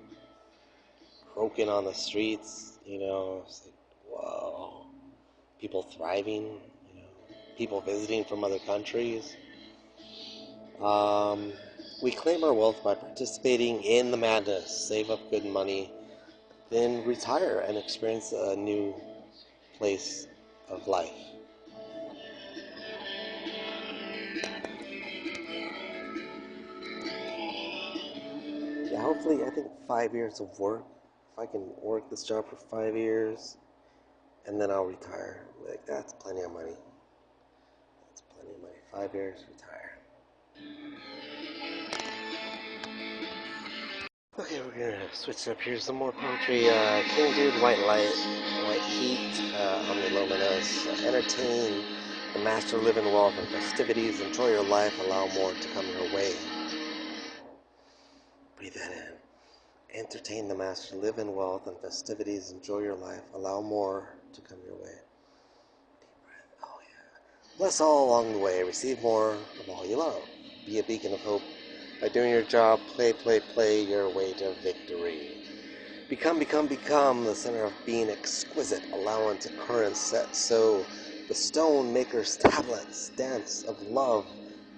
croaking on the streets, you know. It's like, whoa. People thriving, you know. People visiting from other countries. Um, we claim our wealth by participating in the madness, save up good money, then retire and experience a new place of life. Yeah, hopefully, I think 5 years of work. If I can work this job for 5 years, and then I'll retire. Like, that's plenty of money. That's plenty of money. 5 years, retire. Okay, we're gonna switch up here. Some more poetry. King Dude, White Light, White Heat, Omni Luminous. Entertain the master, live in wealth and festivities. Enjoy your life. Allow more to come your way. Breathe that in. Entertain the master, live in wealth and festivities. Enjoy your life. Allow more to come your way. Deep breath. Oh yeah. Bless all along the way. Receive more of all you love. Be a beacon of hope. By doing your job, play your way to victory. Become the center of being exquisite, allowing to currents set so the stone maker's tablets dance of love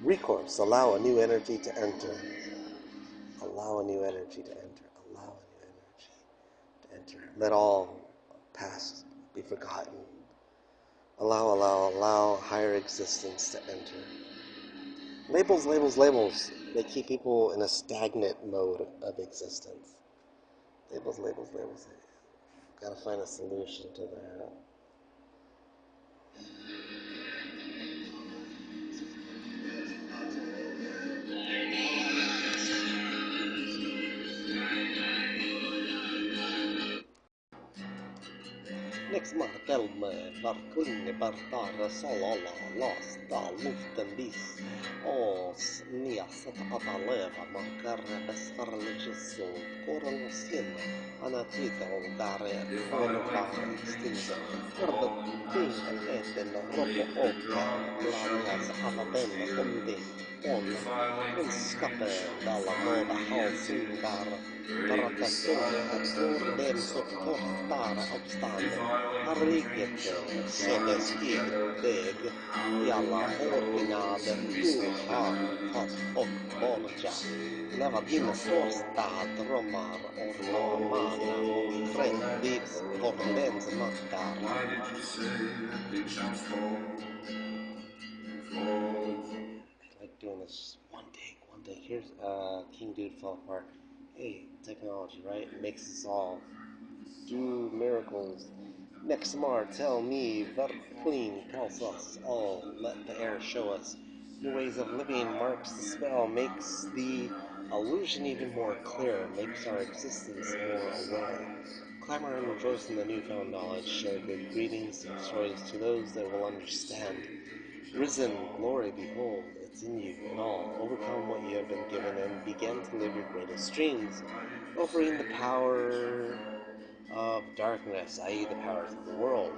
recourse, allow a new energy to enter. Allow a new energy to enter. Allow a new energy to enter. Let all past be forgotten. Allow higher existence to enter. Labels. They keep people in a stagnant mode of existence. Labels. Gotta find a solution to that. Next Markelme, Barklinge, Bartara, Solala, Lasta, Luftenvis, Os, Niasat, Ataleva, Markare, Besfarlegisso, Coralosim, Anatita, Dare, Forvar, Extinta, Orda, Ting, and Eten, Ropo, Oka, Gladias, Avaden, Hundi, On, Kunskapen, Dalla Moda, Halsingar, Taratasum, Ator, Dem, Sottor, Tara, Obstande, Arriget, Sebeskig, Deg, Jalla, Orginad, Har, Fat och Borgia. Levadin, Storstad, Romar, Ornormana, Mokren, Divs, Vorlens, Makar. Why did you say that big shots I like doing this one take. Here's King Dude fell apart. Hey, technology, right? Makes us all do miracles. Nexmar, tell me, Verclean tells us all. Let the air show us. New ways of living marks the spell, makes the illusion even more clear, makes our existence more aware. Clamor and rejoice in the newfound knowledge. Share good greetings and stories to those that will understand. Risen, glory, behold, it's in you and all. Overcome what you have been given and begin to live your greatest dreams, offering the power of darkness, i.e., the powers of the world.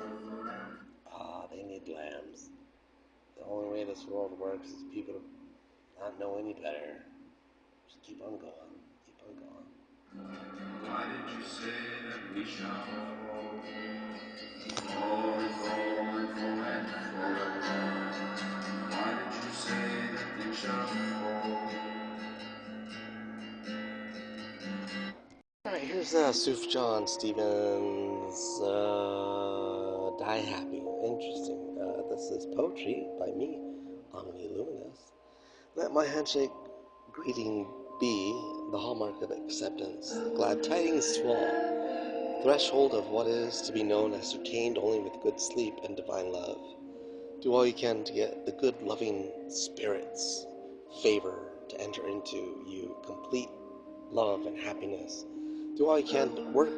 They need lambs. The only way this world works is people to not know any better. Just keep on going. Keep on going. Why did you say that we shall fall? Fall and fall and fall and fall. Why did you say that we shall fall? Alright, here's Suf John Stevens, Die Happy. Interesting. This is poetry by me, Omni Luminous. Let my handshake greeting be the hallmark of acceptance. Glad tidings to all. Threshold of what is to be known ascertained only with good sleep and divine love. Do all you can to get the good loving spirits favor to enter into you complete love and happiness. Do all you can to work,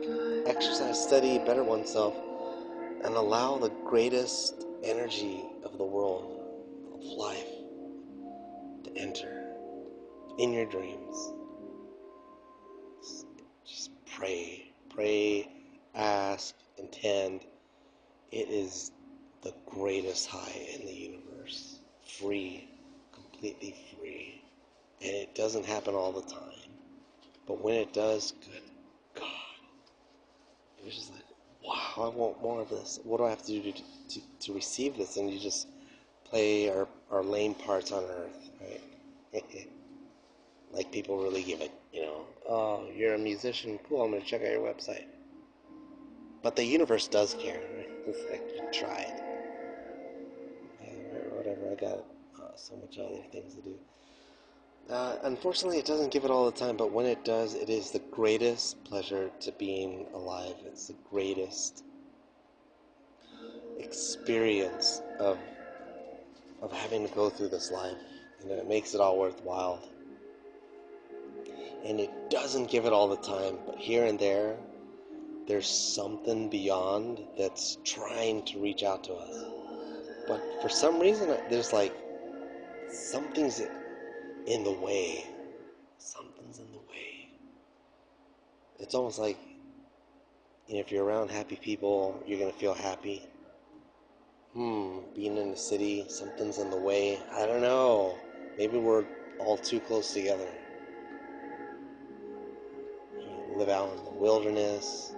exercise, study, better oneself, and allow the greatest energy of the world of life to enter in your dreams. Just pray, ask, intend. It is the greatest high in the universe. Free, completely free. And it doesn't happen all the time. But when it does, good God. It was just like, wow, I want more of this. What do I have to do to receive this? And you just play our lame parts on Earth, right? Like people really give it, oh, you're a musician, cool, I'm going to check out your website. But the universe does care, right? It's like, you tried. Whatever, I got so much other things to do. Unfortunately, it doesn't give it all the time, but when it does, it is the greatest pleasure to being alive. It's the greatest experience of having to go through this life. It makes it all worthwhile. And it doesn't give it all the time, but here and there's something beyond that's trying to reach out to us. But for some reason, there's like something's in the way. Something's in the way. It's almost like, if you're around happy people, you're going to feel happy. Being in the city, something's in the way. I don't know. Maybe we're all too close together. You live out in the wilderness.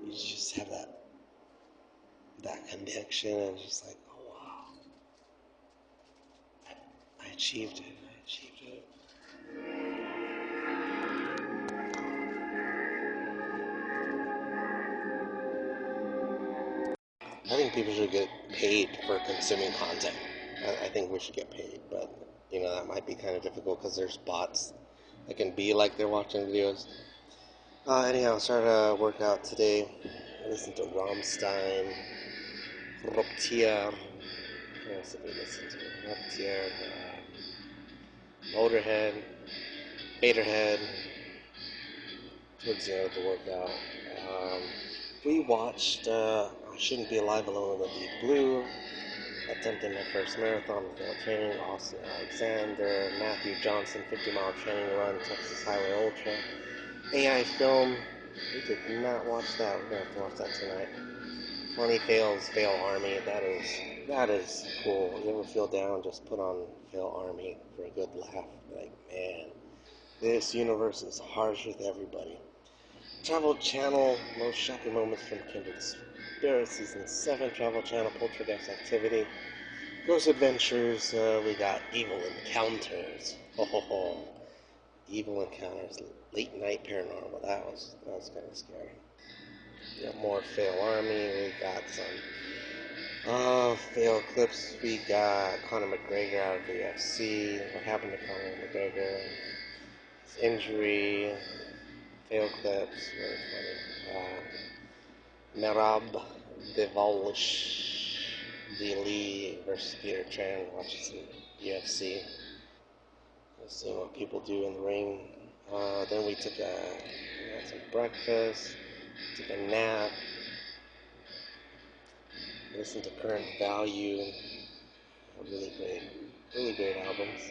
You just have that connection, and it's just like, oh wow, I achieved it. I think people should get paid for consuming content. I think we should get paid, but that might be kind of difficult because there's bots that can be like they're watching videos. Anyhow, I started a workout today. I listened to Rammstein, Ruptier. What else did we listen to? Ruptier, Motorhead, Faderhead. Towards the end of the workout, we watched I Shouldn't Be Alive Alone in the Deep Blue, attempting my first marathon without training, Austin Alexander, Matthew Johnson, 50-mile training run, Texas Highway Ultra, AI film. We did not watch that. We're going to have to watch that tonight. Funny Fails, Fail Army. That is cool. You ever feel down, just put on Fail Army for a good laugh. Like, man, this universe is harsh with everybody. Travel Channel, Most Shocking Moments from Kindred Spirit, Season 7, Travel Channel, Poltergeist Activity, Ghost Adventures, we got Evil Encounters. Evil Encounters, Late Night Paranormal, that was kind of scary. We got more Fail Army, we got some fail clips, we got Conor McGregor out of the UFC, what happened to Conor McGregor, his injury, fail clips, really funny. Merab Devolish Lee versus Peter Tran, watching some UFC. Seeing what people do in the ring. Then we had some breakfast, took a nap, listened to Current Value, really great albums.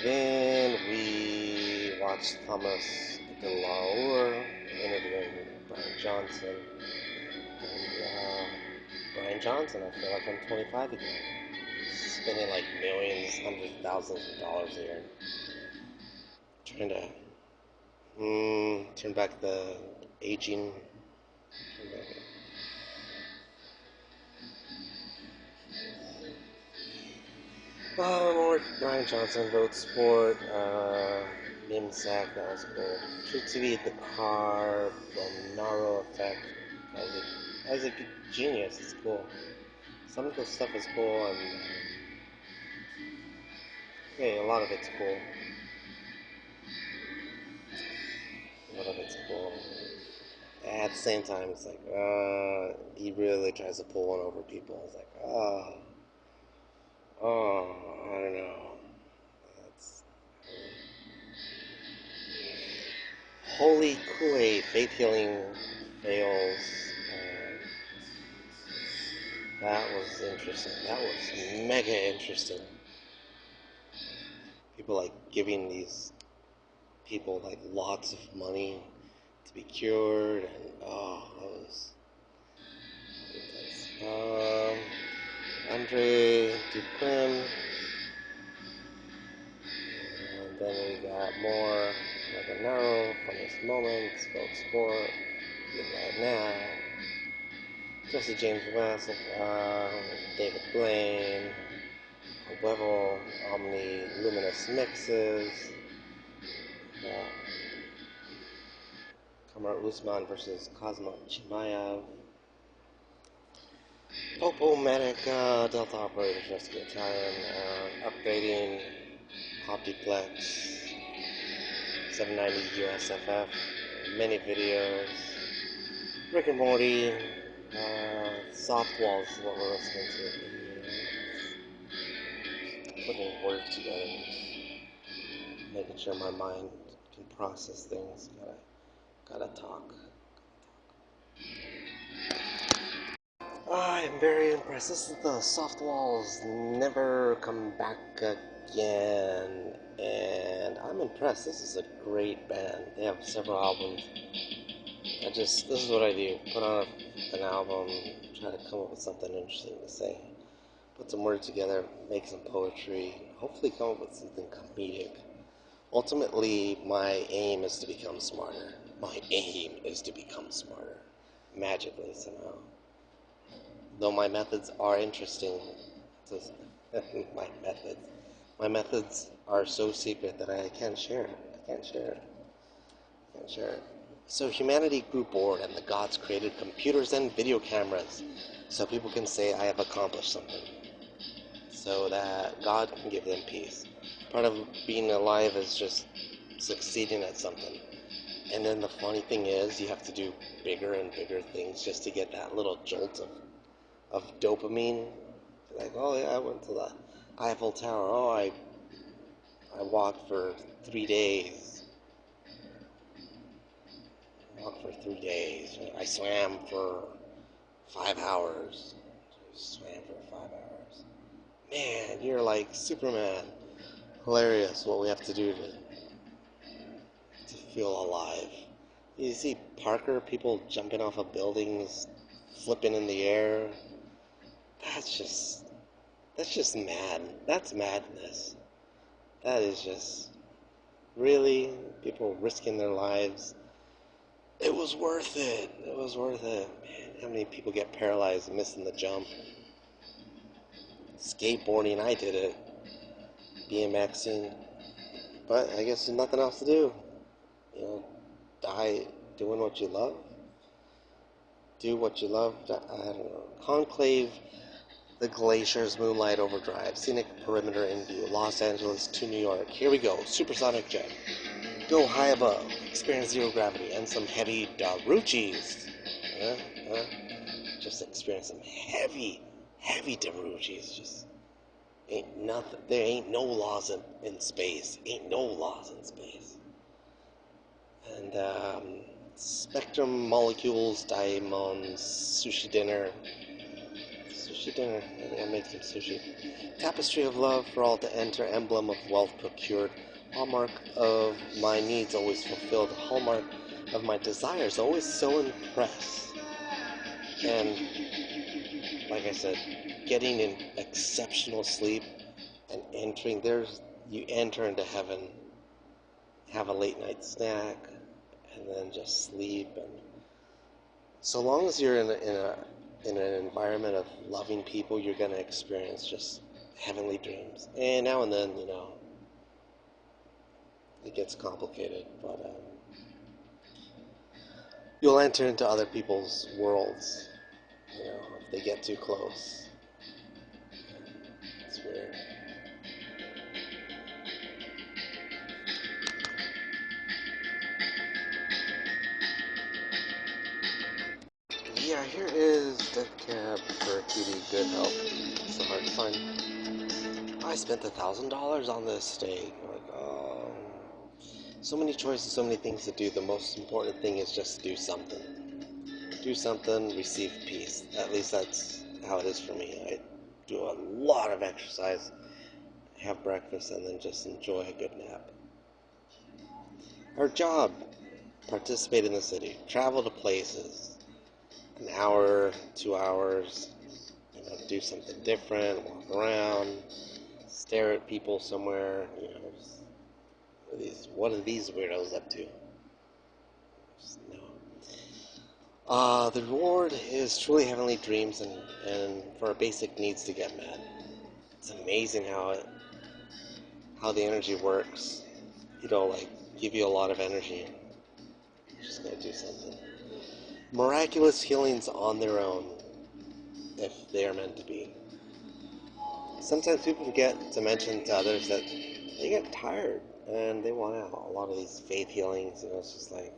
Then we watched Thomas DeLauer interviewing Brian Johnson. And Brian Johnson, I feel like I'm 25 again. Spending like millions, hundreds of thousands of dollars a year. Trying to turn back the aging. More Brian Johnson, Road Sport, Mimsack, that was cool. True TV, The Car, from Naro Effect. Isaac Genius, it's cool. some of the stuff is cool, and yeah, a lot of it's cool. A lot of it's cool. At the same time, it's like, he really tries to pull one over people. It's like, I don't know. That's holy Kool-Aid, faith healing fails. That was interesting. That was mega interesting. People like giving these people like lots of money to be cured, and that was intense. Andre Duprin, and then we got more like a narrow, funniest moments, folk sport, right now. Jesse James West, David Blaine, Wevel, Omni, Luminous Mixes, Kamar Usman versus Cosmo Chimaev, Popo Medic, Delta Operators Rescue Italian, upgrading Optiplex, 790 USFF, many videos, Rick and Morty, Soft Walls is what we're listening to. Putting words together, making sure my mind can process things. Gotta talk. I'm very impressed. This is the Soft Walls Never Come Back Again, and I'm impressed. This is a great band. They have several albums. This is what I do. Put on an album, try to come up with something interesting to say. Put some words together, make some poetry, hopefully come up with something comedic. Ultimately, my aim is to become smarter. My aim is to become smarter. Magically, somehow. Though my methods are interesting, my methods are so secret that I can't share it. I can't share it. So humanity grew bored, and the gods created computers and video cameras, so people can say I have accomplished something, so that God can give them peace. Part of being alive is just succeeding at something. And then the funny thing is, you have to do bigger and bigger things just to get that little jolt of dopamine. Like, oh yeah, I went to the Eiffel Tower. Oh, I walked for 3 days. I swam for 5 hours. Man, you're like Superman. Hilarious what we have to do to feel alive. You see Parker, people jumping off of buildings, flipping in the air. That's just mad. That's madness. That is just really people risking their lives. It was worth it. It was worth it. Man, how many people get paralyzed missing the jump? Skateboarding, I did it. BMXing. But I guess there's nothing else to do. Die doing what you love. Do what you love. I don't know. Conclave, the Glaciers, Moonlight Overdrive, Scenic Perimeter in View, Los Angeles to New York. Here we go. Supersonic jet. Go high above. Experience zero gravity and some heavy daruchis. Just experience some heavy daruchis. Just ain't nothing. There ain't no laws in space. Ain't no laws in space. And Spectrum Molecules, Diamonds, Sushi Dinner. Maybe I'll make some sushi. Tapestry of Love for all to enter, emblem of wealth procured. Hallmark of my needs always fulfilled. Hallmark of my desires always so impressed. And like I said, getting in exceptional sleep and you enter into heaven, have a late night snack, and then just sleep. And so long as you're in an environment of loving people, you're going to experience just heavenly dreams. And now and then, it gets complicated, but you'll enter into other people's worlds, if they get too close. spent $1,000 on this steak. Like, oh, so many choices, so many things to do. The most important thing is just do something. Do something, receive peace. At least that's how it is for me. I do a lot of exercise, have breakfast, and then just enjoy a good nap. Our job, participate in the city, travel to places, an hour, 2 hours, do something different, walk around, stare at people somewhere, what are these weirdos up to? No. The reward is truly heavenly dreams and for our basic needs to get met. It's amazing how the energy works. It'll like give you a lot of energy. You're just gonna do something. Miraculous healings on their own, if they are meant to be. Sometimes people forget to mention to others that they get tired and they want out. A lot of these faith healings, it's just like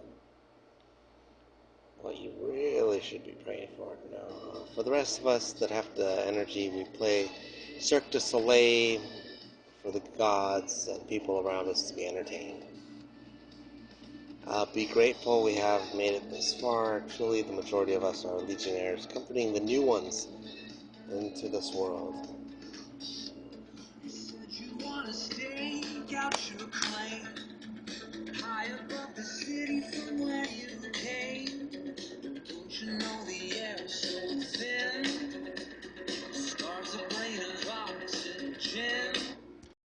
what you really should be praying for. No. For the rest of us that have the energy, we play Cirque du Soleil for the gods and people around us to be entertained. Be grateful we have made it this far. Truly, the majority of us are legionnaires, comforting the new ones into this world.